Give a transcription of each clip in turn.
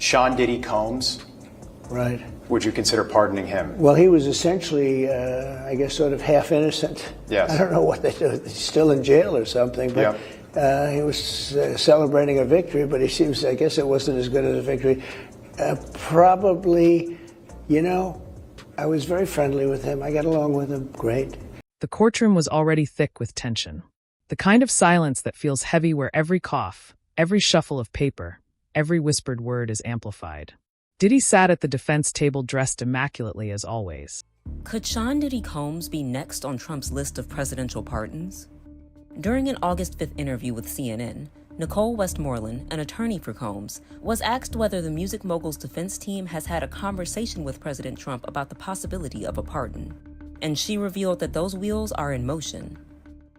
Sean Diddy Combs, Right. would you consider pardoning him? Well, he was essentially, I guess, sort of half innocent. Yes. I don't know what they do. He's still in jail or something, but he was celebrating a victory, but he seems, I guess it wasn't as good as a victory. Probably, I was very friendly with him. I got along with him great. The courtroom was already thick with tension. The kind of silence that feels heavy where every cough, every shuffle of paper, every whispered word is amplified. Diddy sat at the defense table dressed immaculately as always. Could Sean Diddy Combs be next on Trump's list of presidential pardons? During an August 5th interview with CNN, Nicole Westmoreland, an attorney for Combs, was asked whether the music mogul's defense team has had a conversation with President Trump about the possibility of a pardon. And she revealed that those wheels are in motion.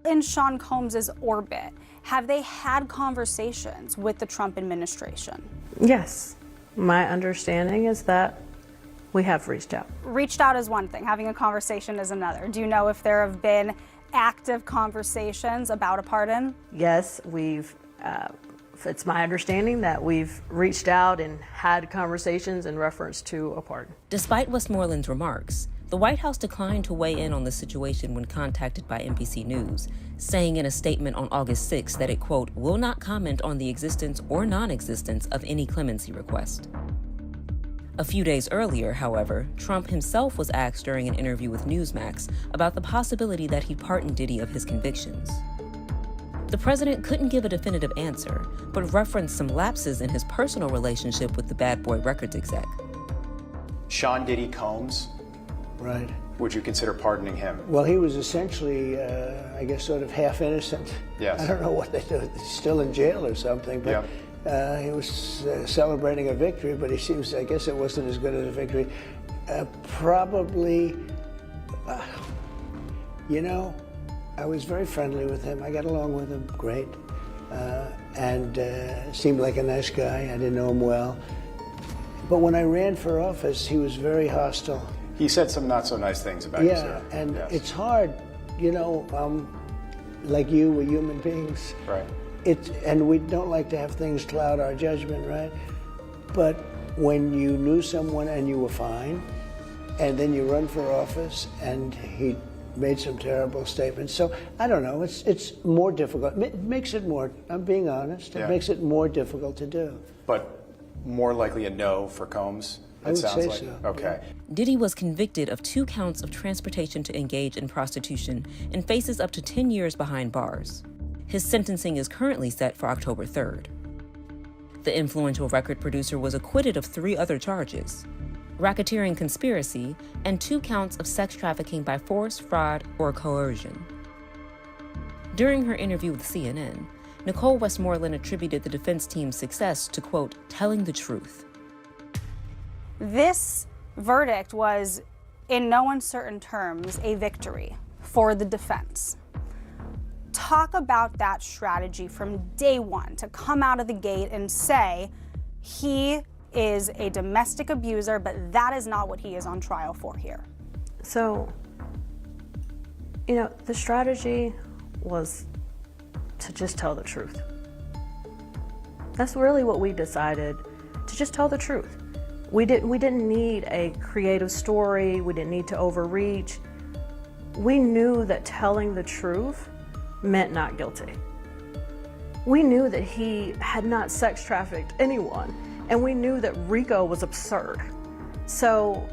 In Sean Combs's orbit, have they had conversations with the Trump administration? Yes. My understanding is that we have reached out. Reached out is one thing, having a conversation is another. Do you know if there have been active conversations about a pardon? Yes, it's my understanding that we've reached out and had conversations in reference to a pardon. Despite Westmoreland's remarks, the White House declined to weigh in on the situation when contacted by NBC News, saying in a statement on August 6 that it, quote, will not comment on the existence or non-existence of any clemency request. A few days earlier, however, Trump himself was asked during an interview with Newsmax about the possibility that he'd pardon Diddy of his convictions. The president couldn't give a definitive answer, but referenced some lapses in his personal relationship with the Bad Boy Records exec. Sean Diddy Combs, Right. would you consider pardoning him? Well, he was essentially, I guess, sort of half innocent. Yes. I don't know what they do. He's still in jail or something, but he was celebrating a victory, but he seems, I guess it wasn't as good as a victory. Probably, I was very friendly with him. I got along with him great, and seemed like a nice guy. I didn't know him well. But when I ran for office, he was very hostile. He said some not so nice things about you, sir. Yeah, and it's hard, like you, we're human beings. Right. And we don't like to have things cloud our judgment, right? But when you knew someone and you were fine, and then you run for office and he made some terrible statements. So I don't know, it's more difficult. It makes it more, I'm being honest, it makes it more difficult to do. But more likely a no for Combs? I would say so. Okay. Diddy was convicted of 2 counts of transportation to engage in prostitution and faces up to 10 years behind bars. His sentencing is currently set for October 3rd. The influential record producer was acquitted of 3 other charges: racketeering conspiracy and 2 counts of sex trafficking by force, fraud, or coercion. During her interview with CNN, Nicole Westmoreland attributed the defense team's success to, quote, telling the truth. This verdict was, in no uncertain terms, a victory for the defense. Talk about that strategy from day one, to come out of the gate and say he is a domestic abuser, but that is not what he is on trial for here. So, the strategy was to just tell the truth. That's really what we decided, to just tell the truth. We didn't need a creative story. We didn't need to overreach. We knew that telling the truth meant not guilty. We knew that he had not sex trafficked anyone, and we knew that RICO was absurd. So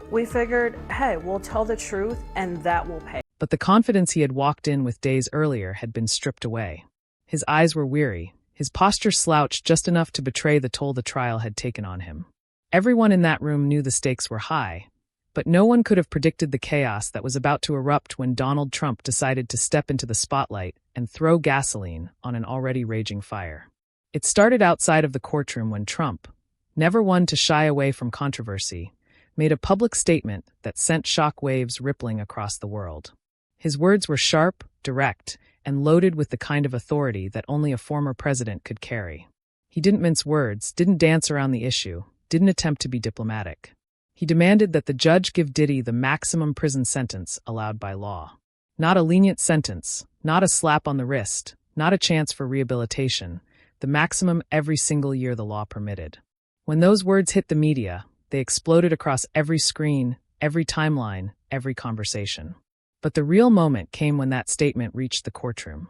we figured, hey, we'll tell the truth and that will pay. But the confidence he had walked in with days earlier had been stripped away. His eyes were weary, his posture slouched just enough to betray the toll the trial had taken on him. Everyone in that room knew the stakes were high, but no one could have predicted the chaos that was about to erupt when Donald Trump decided to step into the spotlight and throw gasoline on an already raging fire. It started outside of the courtroom when Trump, never one to shy away from controversy, made a public statement that sent shock waves rippling across the world. His words were sharp, direct, and loaded with the kind of authority that only a former president could carry. He didn't mince words, didn't dance around the issue, didn't attempt to be diplomatic. He demanded that the judge give Diddy the maximum prison sentence allowed by law. Not a lenient sentence, not a slap on the wrist, not a chance for rehabilitation, the maximum every single year the law permitted. When those words hit the media, they exploded across every screen, every timeline, every conversation. But the real moment came when that statement reached the courtroom.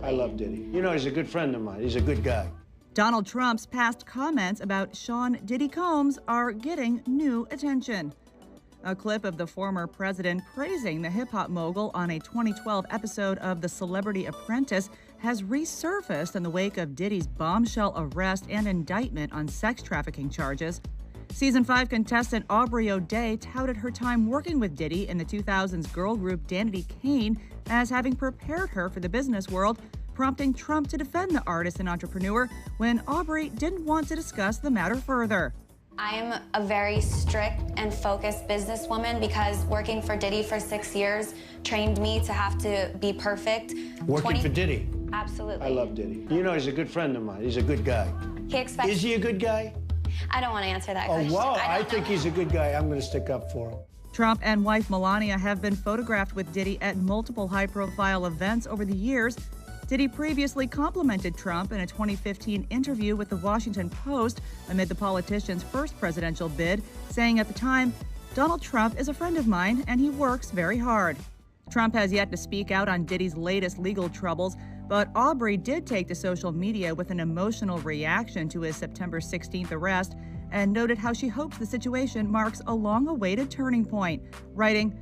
I love Diddy. You know, he's a good friend of mine. He's a good guy. Donald Trump's past comments about Sean Diddy Combs are getting new attention. A clip of the former president praising the hip-hop mogul on a 2012 episode of The Celebrity Apprentice has resurfaced in the wake of Diddy's bombshell arrest and indictment on sex trafficking charges. Season 5 contestant Aubrey O'Day touted her time working with Diddy in the 2000s girl group Danity Kane as having prepared her for the business world, prompting Trump to defend the artist and entrepreneur when Aubrey didn't want to discuss the matter further. I am a very strict and focused businesswoman because working for Diddy for 6 years trained me to have to be perfect. Working for Diddy? Absolutely. I love Diddy. You know, he's a good friend of mine. He's a good guy. He expects... Is he a good guy? I don't want to answer that Oh, question. wow. I don't think know. he's a good guy. I'm going to stick up for him. Trump and wife Melania have been photographed with Diddy at multiple high-profile events over the years. Diddy previously complimented Trump in a 2015 interview with the Washington Post amid the politician's first presidential bid, saying at the time, "Donald Trump is a friend of mine and he works very hard." Trump has yet to speak out on Diddy's latest legal troubles, but Aubrey did take to social media with an emotional reaction to his September 16th arrest and noted how she hopes the situation marks a long-awaited turning point, writing,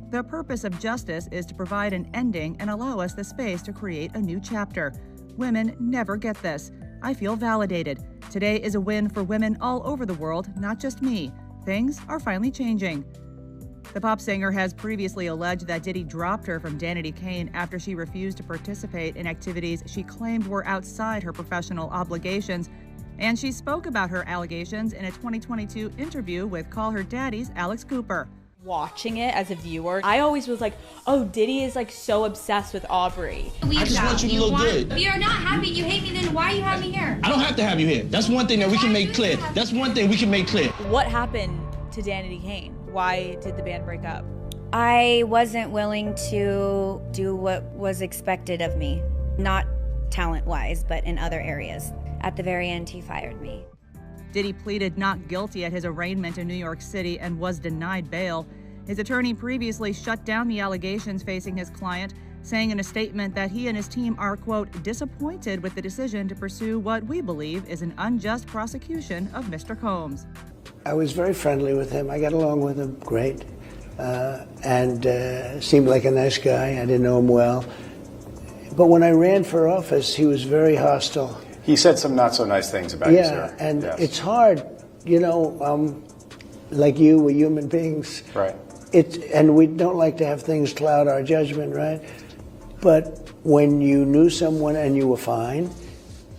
"The purpose of justice is to provide an ending and allow us the space to create a new chapter. Women never get this. I feel validated. Today is a win for women all over the world, not just me. Things are finally changing." The pop singer has previously alleged that Diddy dropped her from Danity Kane after she refused to participate in activities she claimed were outside her professional obligations, and she spoke about her allegations in a 2022 interview with Call Her Daddy's Alex Cooper. Watching it as a viewer, I always was like, oh, Diddy is like so obsessed with Aubrey. I just want you to look good. If you're not happy, you hate me, then why you have me here? I don't have to have you here. That's one thing that we can make clear. That's one thing we can make clear. What happened to Danity Kane? Why did the band break up? I wasn't willing to do what was expected of me, not talent-wise, but in other areas. At the very end, he fired me. Diddy pleaded not guilty at his arraignment in New York City and was denied bail. His attorney previously shut down the allegations facing his client, saying in a statement that he and his team are, quote, disappointed with the decision to pursue what we believe is an unjust prosecution of Mr. Combs. I was very friendly with him. I got along with him great. And seemed like a nice guy. I didn't know him well. But when I ran for office, he was very hostile. He said some not so nice things about you, sir. Yeah, and yes. it's hard, you know, like you, we're human beings. Right. And we don't like to have things cloud our judgment, right? But when you knew someone and you were fine,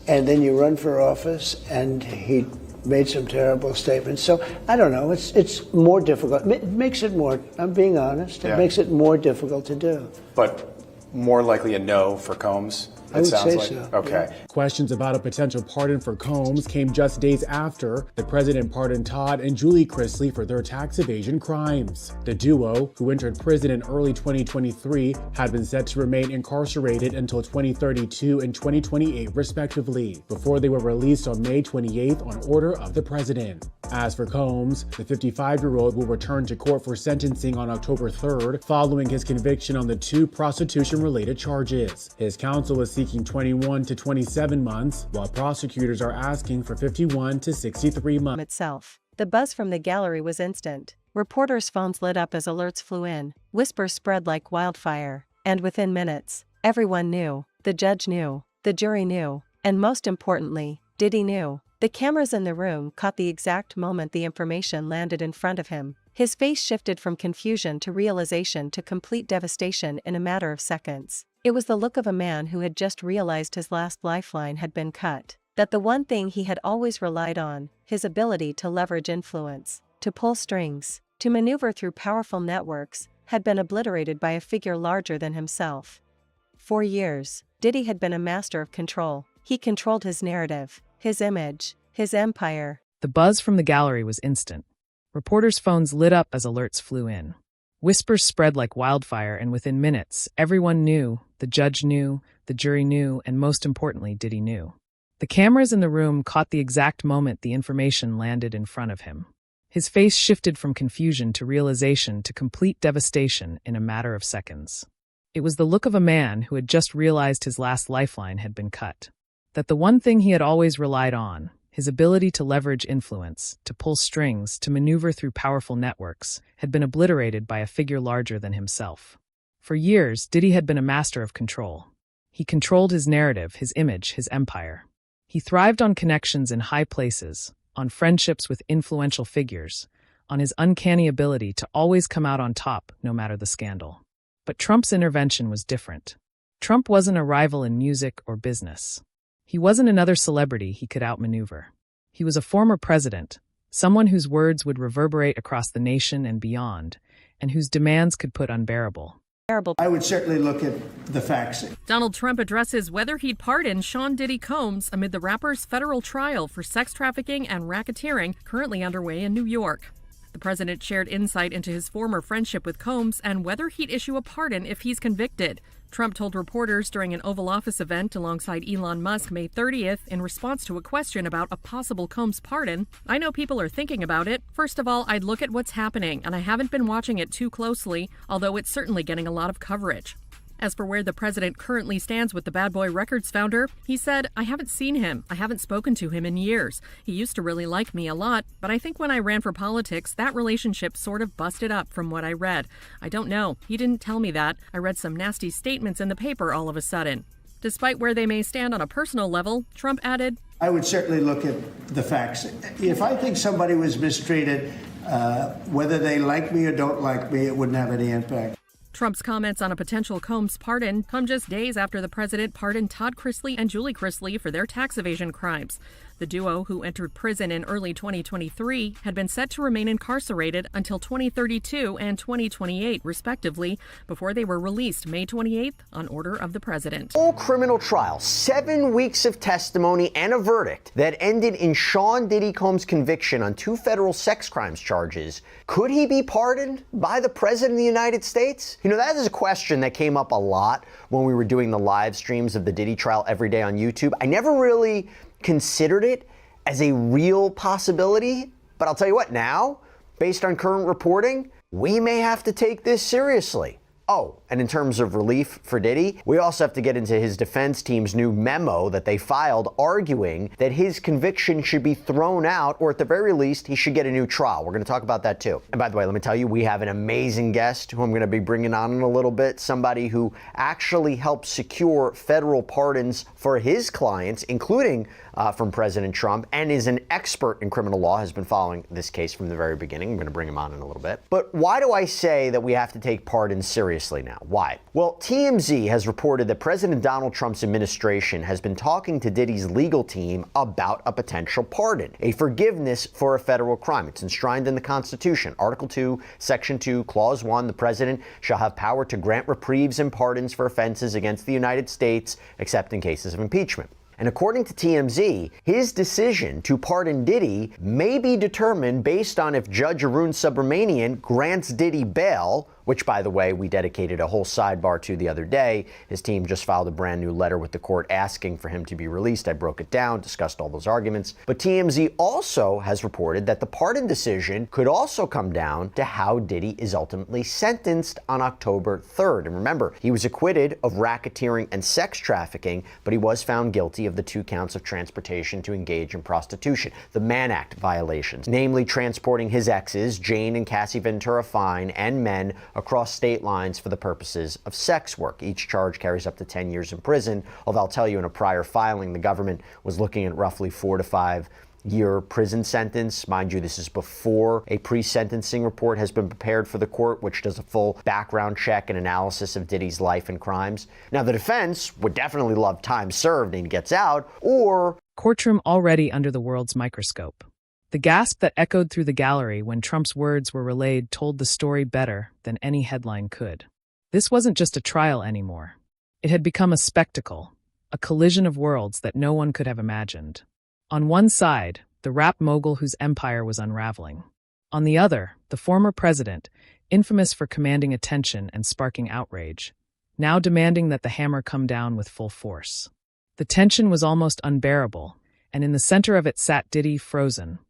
and then you run for office and he made some terrible statements. So I don't know, it's more difficult. It makes it more, I'm being honest, it makes it more difficult to do. But more likely a no for Combs? I would say so. Okay. Yeah. Questions about a potential pardon for Combs came just days after the president pardoned Todd and Julie Chrisley for their tax evasion crimes. The duo, who entered prison in early 2023, had been set to remain incarcerated until 2032 and 2028 respectively, before they were released on May 28th on order of the president. As for Combs, the 55-year-old will return to court for sentencing on October 3rd, following his conviction on the 2 prostitution-related charges. His counsel is seeking 21 to 27 months, while prosecutors are asking for 51 to 63 months. Itself. The buzz from the gallery was instant. Reporters' phones lit up as alerts flew in. Whispers spread like wildfire. And within minutes, everyone knew. The judge knew. The jury knew. And most importantly, Diddy knew. The cameras in the room caught the exact moment the information landed in front of him. His face shifted from confusion to realization to complete devastation in a matter of seconds. It was the look of a man who had just realized his last lifeline had been cut. That the one thing he had always relied on, his ability to leverage influence, to pull strings, to maneuver through powerful networks, had been obliterated by a figure larger than himself. For years, Diddy had been a master of control. He controlled his narrative, his image, his empire. The buzz from the gallery was instant. Reporters' phones lit up as alerts flew in. Whispers spread like wildfire, and within minutes, everyone knew, the judge knew, the jury knew, and most importantly, Diddy knew. The cameras in the room caught the exact moment the information landed in front of him. His face shifted from confusion to realization to complete devastation in a matter of seconds. It was the look of a man who had just realized his last lifeline had been cut. That the one thing he had always relied on, his ability to leverage influence, to pull strings, to maneuver through powerful networks, had been obliterated by a figure larger than himself. For years, Diddy had been a master of control. He controlled his narrative, his image, his empire. He thrived on connections in high places, on friendships with influential figures, on his uncanny ability to always come out on top no matter the scandal. But Trump's intervention was different. Trump wasn't a rival in music or business. He wasn't another celebrity he could outmaneuver. He was a former president, someone whose words would reverberate across the nation and beyond, and whose demands could put unbearable. I would certainly look at the facts. Donald Trump addresses whether he'd pardon Sean Diddy Combs amid the rapper's federal trial for sex trafficking and racketeering currently underway in New York. The president shared insight into his former friendship with Combs and whether he'd issue a pardon if he's convicted. Trump told reporters during an Oval Office event alongside Elon Musk May 30th in response to a question about a possible Combs pardon, "I know people are thinking about it. First of all, I'd look at what's happening, and I haven't been watching it too closely, although it's certainly getting a lot of coverage." As for where the president currently stands with the Bad Boy Records founder, he said, "I haven't seen him. I haven't spoken to him in years. He used to really like me a lot, but I think when I ran for politics, that relationship sort of busted up from what I read. I don't know. He didn't tell me that. I read some nasty statements in the paper all of a sudden." Despite where they may stand on a personal level, Trump added, I would certainly look at the facts. If I think somebody was mistreated, whether they like me or don't like me, it wouldn't have any impact. Trump's comments on a potential Combs pardon come just days after the president pardoned Todd Chrisley and Julie Chrisley for their tax evasion crimes. The duo, who entered prison in early 2023, had been set to remain incarcerated until 2032 and 2028, respectively, before they were released May 28th on order of the president. Full criminal trial, 7 weeks of testimony and a verdict that ended in Sean Diddy Combs' conviction on 2 federal sex crimes charges. Could he be pardoned by the president of the United States? You know, that is a question that came up a lot when we were doing the live streams of the Diddy trial every day on YouTube. I never really considered it as a real possibility, but I'll tell you what, now, based on current reporting, we may have to take this seriously. Oh, and in terms of relief for Diddy, we also have to get into his defense team's new memo that they filed arguing that his conviction should be thrown out, or at the very least, he should get a new trial. We're going to talk about that too. And by the way, let me tell you, we have an amazing guest who I'm going to be bringing on in a little bit, somebody who actually helped secure federal pardons for his clients, including from President Trump, and is an expert in criminal law, has been following this case from the very beginning. I'm going to bring him on in a little bit. But why do I say that we have to take pardons seriously now? Why? Well, TMZ has reported that President Donald Trump's administration has been talking to Diddy's legal team about a potential pardon, a forgiveness for a federal crime. It's enshrined in the Constitution. Article 2, Section 2, Clause 1, the president shall have power to grant reprieves and pardons for offenses against the United States, except in cases of impeachment. And according to TMZ, his decision to pardon Diddy may be determined based on if Judge Arun Subramanian grants Diddy bail, which, by the way, we dedicated a whole sidebar to the other day. His team just filed a brand new letter with the court asking for him to be released. I broke it down, discussed all those arguments. But TMZ also has reported that the pardon decision could also come down to how Diddy is ultimately sentenced on October 3rd. And remember, he was acquitted of racketeering and sex trafficking, but he was found guilty of the 2 counts of transportation to engage in prostitution, the Mann Act violations, namely transporting his exes, Jane and Cassie Ventura Fine, and men across state lines for the purposes of sex work. Each charge carries up to 10 years in prison, although I'll tell you, in a prior filing, the government was looking at roughly 4 to 5 year prison sentence. Mind you, this is before a pre-sentencing report has been prepared for the court, which does a full background check and analysis of Diddy's life and crimes. Now, the defense would definitely love time served and he gets out, or Courtroom already under the world's microscope. The gasp that echoed through the gallery when Trump's words were relayed told the story better than any headline could. This wasn't just a trial anymore. It had become a spectacle, a collision of worlds that no one could have imagined. On one side, the rap mogul whose empire was unraveling. On the other, the former president, infamous for commanding attention and sparking outrage, now demanding that the hammer come down with full force. The tension was almost unbearable, and in the center of it sat Diddy, frozen,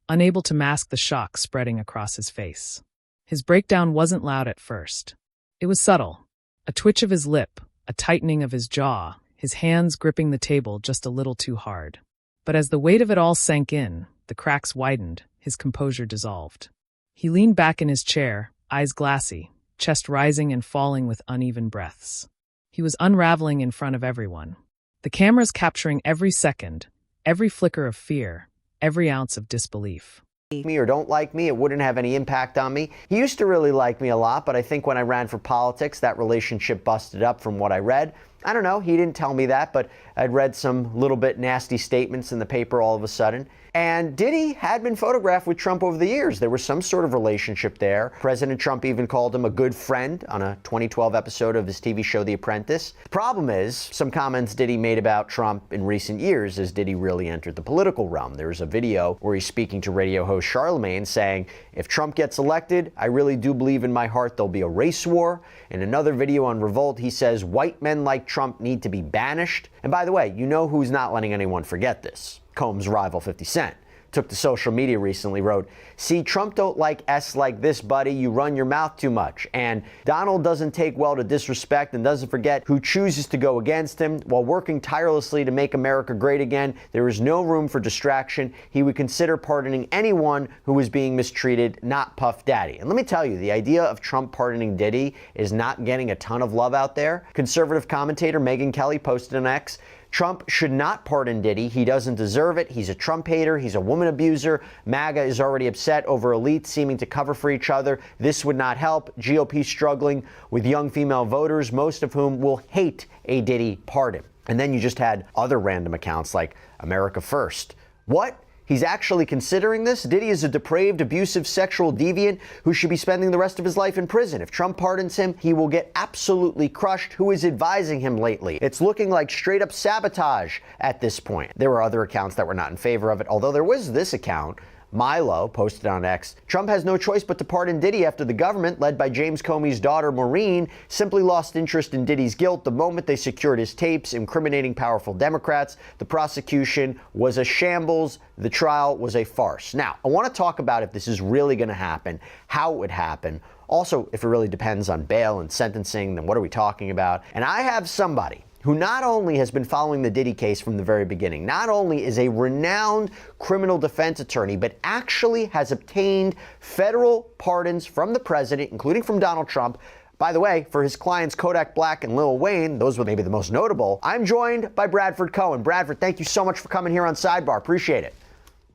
unable to mask the shock spreading across his face. His breakdown wasn't loud at first. It was subtle. A twitch of his lip, a tightening of his jaw, his hands gripping the table just a little too hard. But as the weight of it all sank in, the cracks widened, his composure dissolved. He leaned back in his chair, eyes glassy, chest rising and falling with uneven breaths. He was unraveling in front of everyone. The cameras capturing every second, every flicker of fear, every ounce of disbelief. Me or don't like me, it wouldn't have any impact on me. He used to really like me a lot, but I think when I ran for politics, that relationship busted up from what I read. I don't know, he didn't tell me that, but I'd read some little bit nasty statements in the paper all of a sudden. And Diddy had been photographed with Trump over the years. There was some sort of relationship there. President Trump even called him a good friend on a 2012 episode of his TV show The Apprentice. The problem is, some comments Diddy made about Trump in recent years as Diddy really entered the political realm. There's a video where he's speaking to radio host Charlemagne saying, if Trump gets elected, I really do believe in my heart there'll be a race war. In another video on Revolt, he says white men like Trump need to be banished. And by the way, you know who's not letting anyone forget this? Combs' rival 50 Cent. Took to social media recently, wrote, see, Trump don't like S like this, buddy. You run your mouth too much. And Donald doesn't take well to disrespect and doesn't forget who chooses to go against him. While working tirelessly to make America great again, there is no room for distraction. He would consider pardoning anyone who is being mistreated, not Puff Daddy. And let me tell you, the idea of Trump pardoning Diddy is not getting a ton of love out there. Conservative commentator Megyn Kelly posted on X, Trump should not pardon Diddy. He doesn't deserve it. He's a Trump hater. He's a woman abuser. MAGA is already upset over elites seeming to cover for each other. This would not help. GOP struggling with young female voters, most of whom will hate a Diddy pardon. And then you just had other random accounts like America First. What? He's actually considering this? Diddy is a depraved, abusive, sexual deviant who should be spending the rest of his life in prison. If Trump pardons him, he will get absolutely crushed. Who is advising him lately? It's looking like straight up sabotage at this point. There were other accounts that were not in favor of it, although there was this account. Milo posted on X, Trump has no choice but to pardon Diddy after the government, led by James Comey's daughter Maureen, simply lost interest in Diddy's guilt the moment they secured his tapes incriminating powerful Democrats. The prosecution was a shambles. The trial was a farce. Now, I want to talk about if this is really going to happen, how it would happen. Also, if it really depends on bail and sentencing, then what are we talking about? And I have somebody who not only has been following the Diddy case from the very beginning, not only is a renowned criminal defense attorney, but actually has obtained federal pardons from the president, including from Donald Trump. By the way, for his clients Kodak Black and Lil Wayne, those were maybe the most notable. I'm joined by Bradford Cohen. Bradford, thank you so much for coming here on Sidebar. Appreciate it.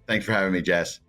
Thanks for having me, Jess.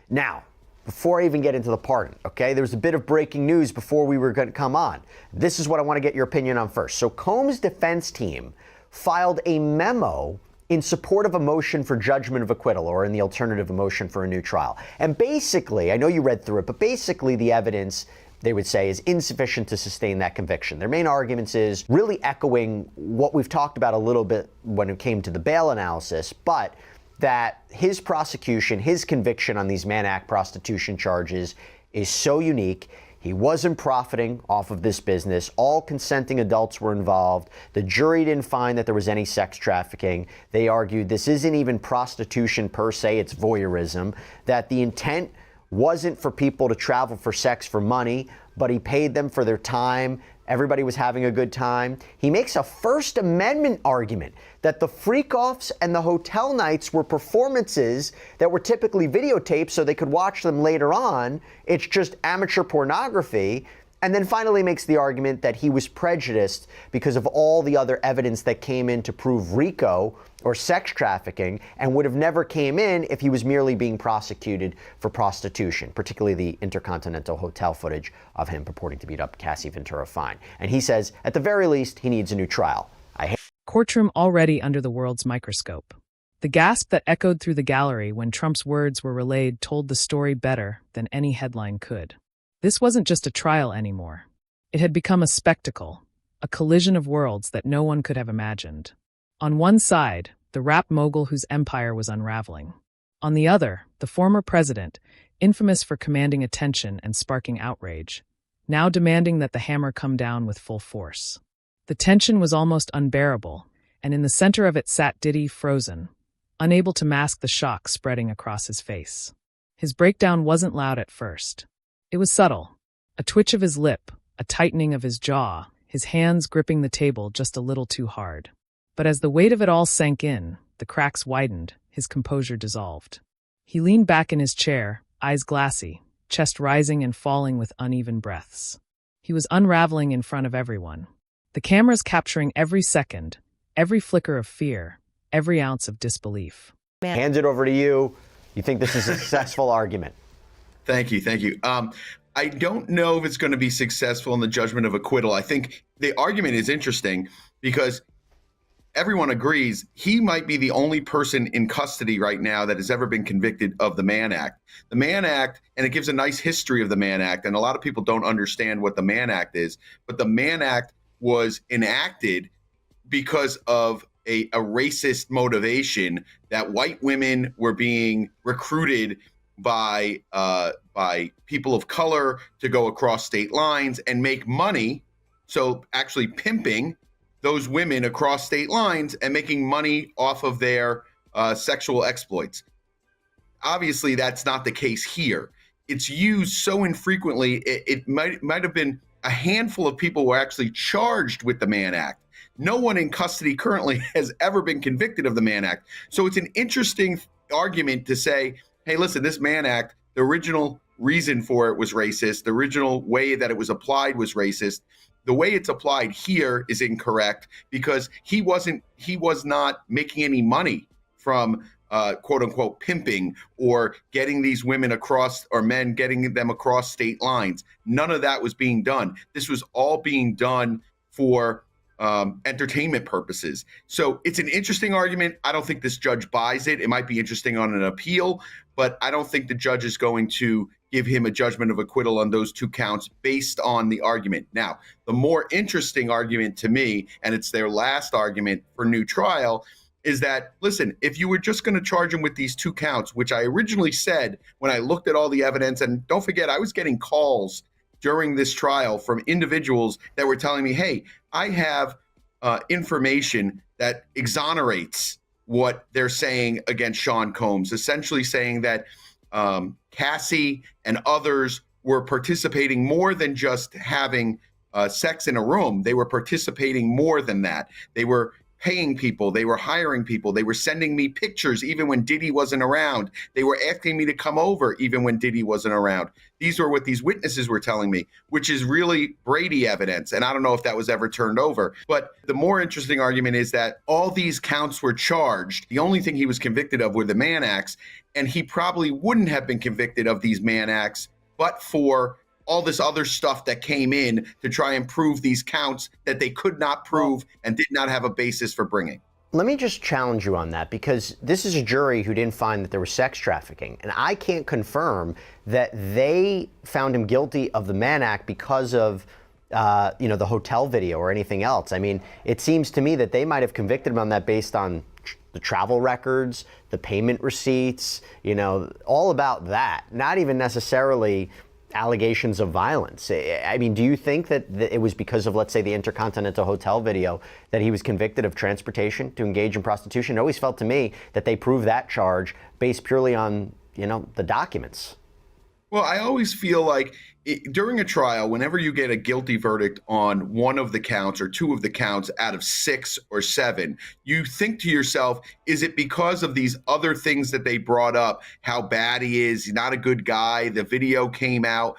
Now, before I even get into the pardon, okay, there was a bit of breaking news before we were going to come on. This is what I want to get your opinion on first. So Combs' defense team filed a memo in support of a motion for judgment of acquittal, or in the alternative, a motion for a new trial. And basically, I know you read through it, but basically the evidence, they would say, is insufficient to sustain that conviction. Their main arguments is really echoing what we've talked about a little bit when it came to the bail analysis, but that his prosecution, his conviction on these Mann Act prostitution charges is so unique. He wasn't profiting off of this business. All consenting adults were involved. The jury didn't find that there was any sex trafficking. They argued this isn't even prostitution per se, it's voyeurism, that the intent wasn't for people to travel for sex for money, but he paid them for their time. Everybody was having a good time. He makes a First Amendment argument that the freak-offs and the hotel nights were performances that were typically videotaped so they could watch them later on. It's just amateur pornography. And then finally makes the argument that he was prejudiced because of all the other evidence that came in to prove RICO or sex trafficking, and would have never came in if he was merely being prosecuted for prostitution, particularly the Intercontinental Hotel footage of him purporting to beat up Cassie Ventura Fine. And he says, at the very least, he needs a new trial. Courtroom already under the world's microscope. The gasp that echoed through the gallery when Trump's words were relayed told the story better than any headline could. This wasn't just a trial anymore. It had become a spectacle, a collision of worlds that no one could have imagined. On one side, the rap mogul whose empire was unraveling. On the other, the former president, infamous for commanding attention and sparking outrage, now demanding that the hammer come down with full force. The tension was almost unbearable, and in the center of it sat Diddy, frozen, unable to mask the shock spreading across his face. His breakdown wasn't loud at first. It was subtle. A twitch of his lip, a tightening of his jaw, his hands gripping the table just a little too hard. But as the weight of it all sank in, the cracks widened, his composure dissolved. He leaned back in his chair, eyes glassy, chest rising and falling with uneven breaths. He was unraveling in front of everyone. The cameras capturing every second, every flicker of fear, every ounce of disbelief. Hands it over to you. You think this is a successful argument? Thank you. Thank you. I don't know if it's going to be successful in the judgment of acquittal. I think the argument is interesting because everyone agrees he might be the only person in custody right now that has ever been convicted of the Mann Act. The Mann Act, and it gives a nice history of the Mann Act, and a lot of people don't understand what the Mann Act is, but the Mann Act was enacted because of a racist motivation that white women were being recruited by people of color to go across state lines and make money. So actually pimping those women across state lines and making money off of their sexual exploits. Obviously, that's not the case here. It's used so infrequently, it might have been a handful of people were actually charged with the Mann Act. No one in custody currently has ever been convicted of the Mann Act. So it's an interesting argument to say, hey, listen, this Mann Act, the original reason for it was racist. The original way that it was applied was racist. The way it's applied here is incorrect because he was not making any money from quote unquote pimping or getting these women across or men getting them across state lines. None of that was being done. This was all being done for entertainment purposes. So it's an interesting argument. I don't think this judge buys it. It might be interesting on an appeal, but I don't think the judge is going to give him a judgment of acquittal on those two counts based on the argument. Now, the more interesting argument to me, and it's their last argument for new trial, is that, listen, if you were just going to charge him with these two counts, which I originally said when I looked at all the evidence, and don't forget, I was getting calls during this trial from individuals that were telling me, hey, I have information that exonerates what they're saying against Sean Combs, essentially saying that Cassie and others were participating more than just having sex in a room. They were participating more than that. They were paying people. They were hiring people. They were sending me pictures even when Diddy wasn't around. They were asking me to come over even when Diddy wasn't around. These were what these witnesses were telling me, which is really Brady evidence. And I don't know if that was ever turned over. But the more interesting argument is that all these counts were charged. The only thing he was convicted of were the Mann Acts. And he probably wouldn't have been convicted of these Mann Acts, but for all this other stuff that came in to try and prove these counts that they could not prove and did not have a basis for bringing. Let me just challenge you on that, because this is a jury who didn't find that there was sex trafficking. And I can't confirm that they found him guilty of the Mann Act because of the hotel video or anything else. I mean, it seems to me that they might have convicted him on that based on the travel records, the payment receipts, all about that. Not even necessarily allegations of violence. I mean, do you think that it was because of, let's say, the Intercontinental Hotel video that he was convicted of transportation to engage in prostitution? It always felt to me that they proved that charge based purely on, the documents. Well, I always feel like during a trial, whenever you get a guilty verdict on one of the counts or two of the counts out of 6 or 7, you think to yourself, is it because of these other things that they brought up? How bad he is, he's not a good guy, the video came out.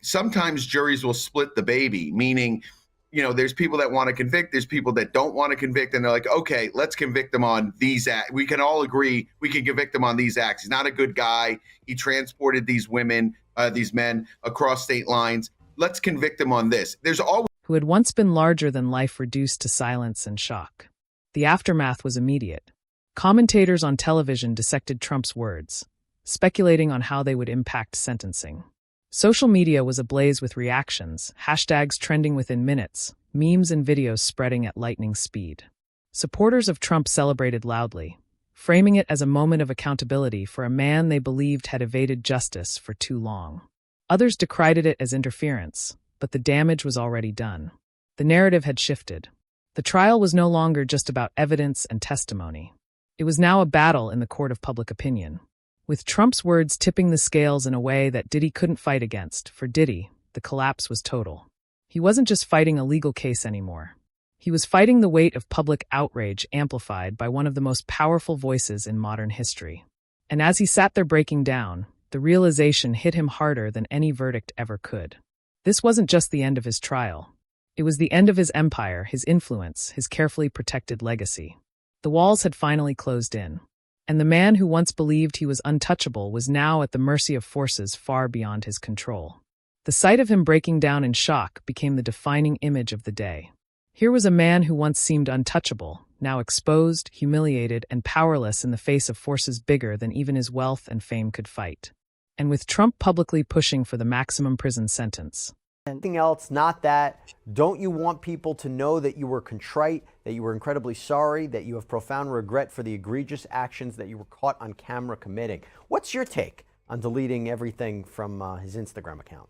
Sometimes juries will split the baby, meaning, there's people that want to convict, there's people that don't want to convict, and they're like, okay, let's convict him on these acts. We can all agree we can convict him on these acts. He's not a good guy. He transported these women, these men across state lines. Let's convict him on this. There's always who had once been larger than life reduced to silence and shock. The aftermath was immediate. Commentators on television dissected Trump's words, speculating on how they would impact sentencing. Social media was ablaze with reactions, hashtags trending within minutes, memes and videos spreading at lightning speed. Supporters of Trump celebrated loudly, framing it as a moment of accountability for a man they believed had evaded justice for too long. Others decried it as interference, but the damage was already done. The narrative had shifted. The trial was no longer just about evidence and testimony. It was now a battle in the court of public opinion, with Trump's words tipping the scales in a way that Diddy couldn't fight against. For Diddy, the collapse was total. He wasn't just fighting a legal case anymore. He was fighting the weight of public outrage amplified by one of the most powerful voices in modern history. And as he sat there breaking down, the realization hit him harder than any verdict ever could. This wasn't just the end of his trial. It was the end of his empire, his influence, his carefully protected legacy. The walls had finally closed in, and the man who once believed he was untouchable was now at the mercy of forces far beyond his control. The sight of him breaking down in shock became the defining image of the day. Here was a man who once seemed untouchable, now exposed, humiliated, and powerless in the face of forces bigger than even his wealth and fame could fight. And with Trump publicly pushing for the maximum prison sentence. Anything else, not that. Don't you want people to know that you were contrite, that you were incredibly sorry, that you have profound regret for the egregious actions that you were caught on camera committing? What's your take on deleting everything from his Instagram account?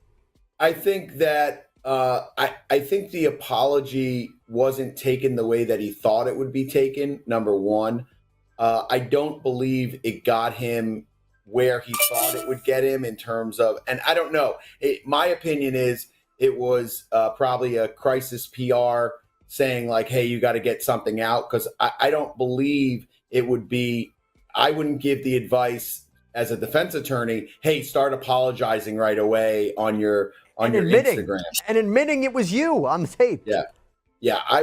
I think that I think the apology wasn't taken the way that he thought it would be taken, number one. I don't believe it got him where he thought it would get him in terms of, and I don't know. My opinion is it was probably a crisis PR saying like, hey, you got to get something out, because I don't believe it would be, I wouldn't give the advice as a defense attorney, hey, start apologizing right away on your Instagram. And admitting it was you on the tape. Yeah. I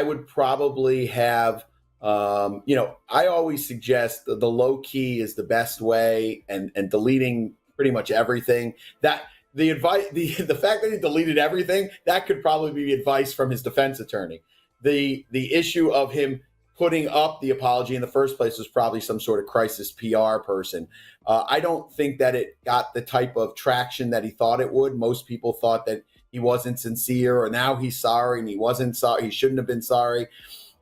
would probably have, I always suggest the low key is the best way, and deleting pretty much everything. That the advice, the fact that he deleted everything, that could probably be advice from his defense attorney. The issue of him putting up the apology in the first place was probably some sort of crisis PR person. I don't think that it got the type of traction that he thought it would. Most people thought that he wasn't sincere, or now he's sorry and he wasn't sorry. He shouldn't have been sorry,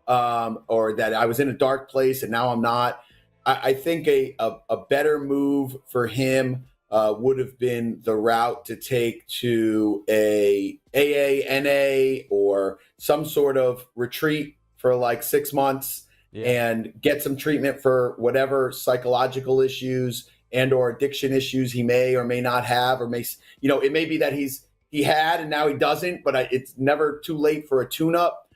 or that I was in a dark place and now I'm not. I think a better move for him would have been the route to take to a AANA or some sort of retreat for like 6 months and get some treatment for whatever psychological issues and or addiction issues he may or may not have, or it may be that he had and now he doesn't, but it's never too late for a tune-up.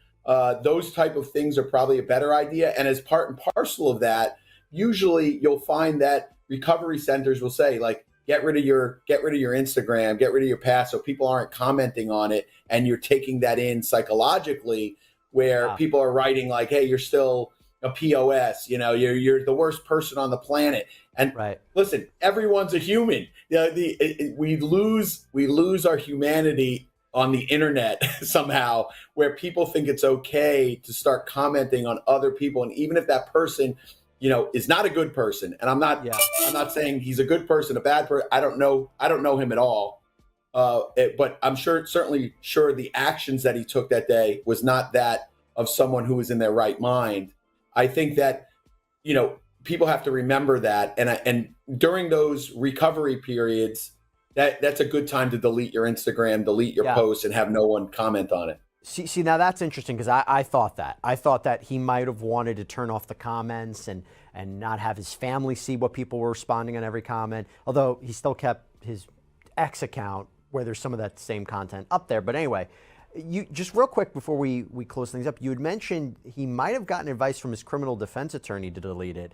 Those type of things are probably a better idea. And as part and parcel of that, usually you'll find that recovery centers will say, like, get rid of your Instagram, get rid of your past, so people aren't commenting on it, and you're taking that in psychologically, where people are writing like, hey, you're still a POS, you're the worst person on the planet. And listen, everyone's a human. We lose our humanity on the internet somehow, where people think it's okay to start commenting on other people. And even if that person, is not a good person, and I'm not saying he's a good person, a bad person. I don't know him at all. But I'm certainly sure the actions that he took that day was not that of someone who was in their right mind. I think that, people have to remember that. And during those recovery periods, that's a good time to delete your Instagram, delete your posts, and have no one comment on it. See, now that's interesting, because I thought that he might have wanted to turn off the comments and not have his family see what people were responding on every comment, although he still kept his X account where there's some of that same content up there. But anyway, you just real quick before we close things up, you had mentioned he might have gotten advice from his criminal defense attorney to delete it.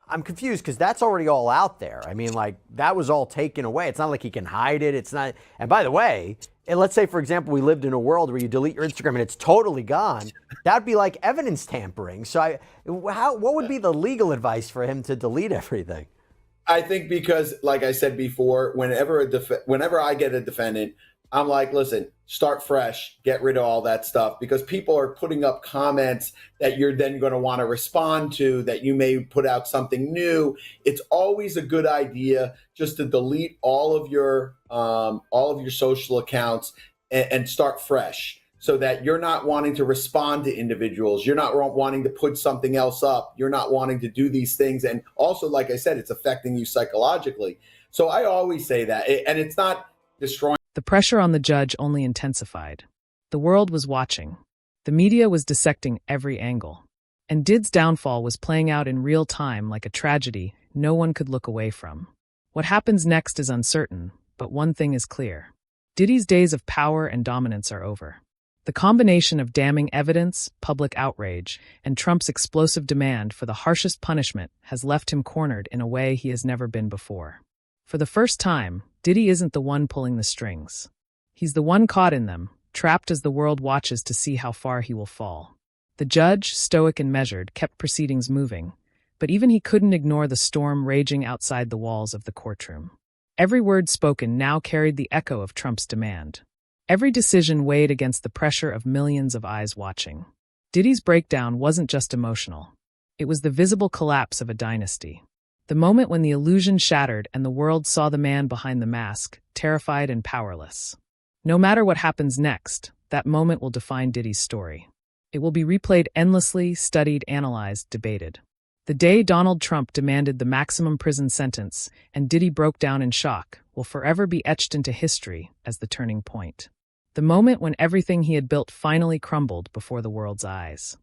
I'm confused, because that's already all out there. I mean, like, that was all taken away. It's not like he can hide it. It's not. And by the way, and let's say, for example, we lived in a world where you delete your Instagram and it's totally gone. That'd be like evidence tampering. So what would be the legal advice for him to delete everything? I think because, like I said before, whenever I get a defendant, I'm like, listen, start fresh, get rid of all that stuff, because people are putting up comments that you're then going to want to respond to, that you may put out something new. It's always a good idea just to delete all of your social accounts and start fresh, so that you're not wanting to respond to individuals. You're not wanting to put something else up. You're not wanting to do these things. And also, like I said, it's affecting you psychologically. So I always say that, and it's not destroying. The pressure on the judge only intensified. The world was watching. The media was dissecting every angle. And Diddy's downfall was playing out in real time like a tragedy no one could look away from. What happens next is uncertain, but one thing is clear. Diddy's days of power and dominance are over. The combination of damning evidence, public outrage, and Trump's explosive demand for the harshest punishment has left him cornered in a way he has never been before. For the first time, Diddy isn't the one pulling the strings. He's the one caught in them, trapped as the world watches to see how far he will fall. The judge, stoic and measured, kept proceedings moving, but even he couldn't ignore the storm raging outside the walls of the courtroom. Every word spoken now carried the echo of Trump's demand. Every decision weighed against the pressure of millions of eyes watching. Diddy's breakdown wasn't just emotional. It was the visible collapse of a dynasty. The moment when the illusion shattered and the world saw the man behind the mask, terrified and powerless. No matter what happens next, that moment will define Diddy's story. It will be replayed endlessly, studied, analyzed, debated. The day Donald Trump demanded the maximum prison sentence and Diddy broke down in shock will forever be etched into history as the turning point. The moment when everything he had built finally crumbled before the world's eyes.